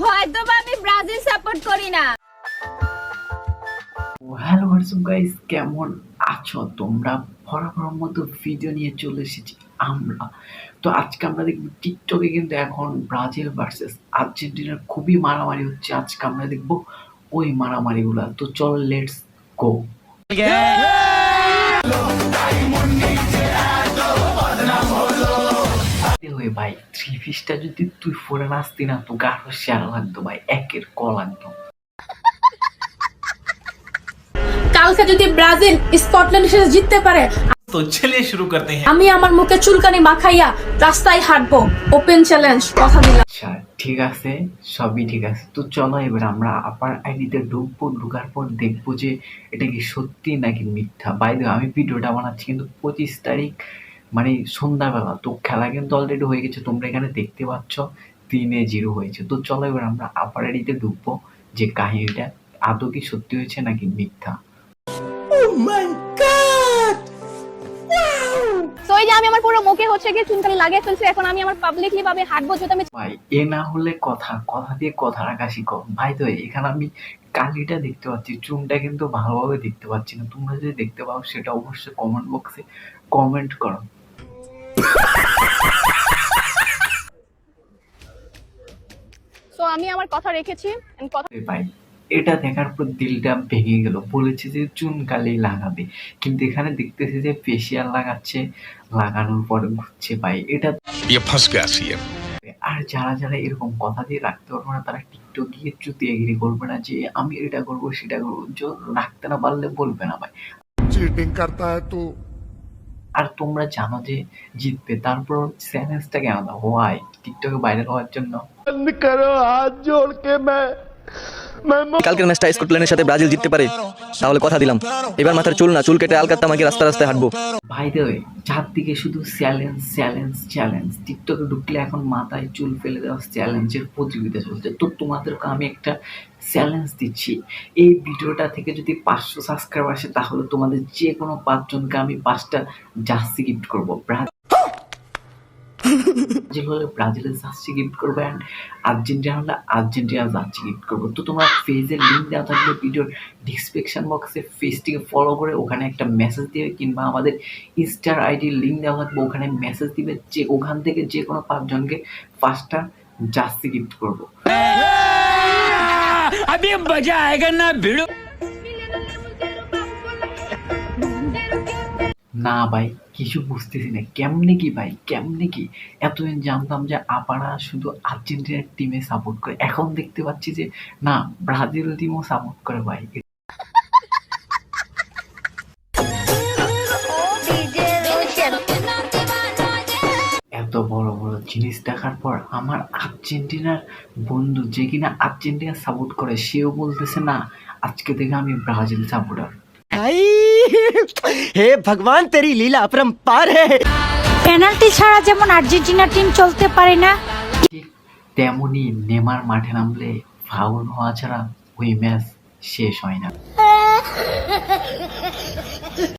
হয়তোবা আমি Brazil support করি না। হ্যালো হোয়াটসঅ্যাপ গাইস, কেমন আছো তোমরা? বরাবরের মতো ভিডিও নিয়ে চলে এসেছি আমরা। তো আজকে আমরা দেখব টিকটকে কিন্তু এখন ব্রাজিল ভার্সেস আর্জেন্টিনার খুবই মারামারি হচ্ছে। আজকে আমরা দেখব ওই মারামারিগুলা। তো চল লেটস গো। ভাই থ্রি পিসটা যদি তুই ফোরে আসতি না তো গাঢ় শেয়ার লাগতো ভাই, একের ক লাগতো। কালকে যদি ব্রাজিল স্কটল্যান্ডের সাথে জিততে পারে তো চলিয়ে শুরু করতে हैं। আমি আমার মুখে চুলকানি মাখাইয়া রাস্তায় হাঁটবো, ওপেন চ্যালেঞ্জ, কথা দিলাম। আচ্ছা ঠিক আছে, সবই ঠিক আছে। তো চলো এবার আমরা আপার আইডিতে ঢুকবো, ঢুকার পর দেখবো যে এটা কি সত্যি নাকি মিথ্যা। বাই দ্য ওয়ে, আমি ভিডিওটা বানাচ্ছি কিন্তু 25 তারিখ মানে সন্ধ্যাবেলা। তো খেলা কিন্তু অলরেডি হয়ে গেছে, তোমরা এখানে দেখতে পাচ্ছ 3-0 হয়েছে। তো চলো এবার আমরা আপার আইডিতে ঢুকবো যে কাহিনীটা আদৌ কি সত্যি হয়েছে নাকি মিথ্যা। তো এই যে আমি আমার পুরো মুখে হচ্ছে কি চুনকানি লাগিয়ে ফেলছি, এখন আমি আমার পাবলিকলি ভাবে হাঁটবো যদি আমি ভাই এ না হলে কথা কথা দিয়ে কথা রাখা শিখো ভাই। তো এখানে আমি কালিটা দেখতে পাচ্ছি, চুনটা কিন্তু ভালোভাবে দেখতে পাচ্ছি না। তোমরা যদি দেখতে পাও সেটা অবশ্যই কমেন্ট বক্সে কমেন্ট করো। তো আমি আমার কথা রেখেছি। ভাই এটা দেখার পর দিলটা ভেঙে গেল। বলেছে যে চুন কালি লাগাবে, কিন্তু এখানে দেখতেছি যে ফেসিয়াল লাগাচ্ছে, লাগানোর পর ঘুরছে। ভাই এটা আর যারা যারা এরকম কথা দিয়ে রাখতে পারবো না তারা টিকটক গিয়ে চুতিয়াগিরি করবে না যে আমি এটা করবো সেটা করবো। রাখতে না পারলে বলবে না ভাই। चीटिंग करता है तू। আর তোমরা জানো যে জিতবে, তারপর চ্যালেঞ্জটা কেন দাও? হোয়াই? টিকটকে ভাইরাল হওয়ার জন্য? बंद करो हाथ जोड़ के मैं কালকের ম্যাচটা স্কটল্যান্ডের সাথে ব্রাজিল জিততে পারে তাহলে কথা দিলাম এবার মাথার চুল না, চুল কেটে আলকাত্তা আমাকে রাস্তা রাস্তায় হাঁটবো। ভাই দেবে চারদিকে শুধু চ্যালেঞ্জ চ্যালেঞ্জ চ্যালেঞ্জ। টিকটকে ঢুকলে এখন মাথায় চুল ফেলে দেওয়া চ্যালেঞ্জের প্রতিযোগিতা চলছে। তো তোমাদেরকে আমি একটা চ্যালেঞ্জ দিচ্ছি, এই ভিডিওটা থেকে যদি 500 সাবস্ক্রাইবার আসে তাহলে তোমাদের যে কোনো 5 জনকে আমি 5টা জার্সি গিফট করবো। ব্রাজিল হলে ব্রাজিলের জার্সি গিফট করবো, অ্যান্ড আর্জেন্টিনা হলে আর্জেন্টিনার জার্সি গিফট করবো। তো তোমার পেজের লিঙ্ক দেওয়া থাকবে ভিডিওর ডিসক্রিপশন বক্সে, পেজটিকে ফলো করে ওখানে একটা মেসেজ দিবে, কিংবা আমাদের ইনস্টার আইডির লিঙ্ক দেওয়া থাকবে, ওখানে মেসেজ দিবে যে ওখান থেকে যে কোনো 5 জনকে 5টা জার্সি গিফট করবো। अभी मजा आएगा ना भिड़ो। না ভাই কিছু বুঝতেছি না, কেমনে কি ভাই, কেমনে কি? এতদিন জানতাম যে আপারা শুধু আর্জেন্টিনার টিমে সাপোর্ট করে, এখন দেখতে পাচ্ছি যে না, ব্রাজিল টিমও সাপোর্ট করে ভাই। এত বড় বড় জিনিস দেখার পর আমার আর্জেন্টিনার বন্ধু যে কিনা আর্জেন্টিনা সাপোর্ট করে সেও বলতেছে না, আজকে থেকে আমি ব্রাজিল সাপোর্টার। হে ভগবান তেরি লীলা अपरंपार है। পেনাল্টি ছাড়া যেমন আর্জেন্টিনা টিম চলতে পারে না, ঠিক তেমনি নেমার মাঠে নামলে ফাউল হওয়া ছাড়া ওই ম্যাচ শেষ হয় না।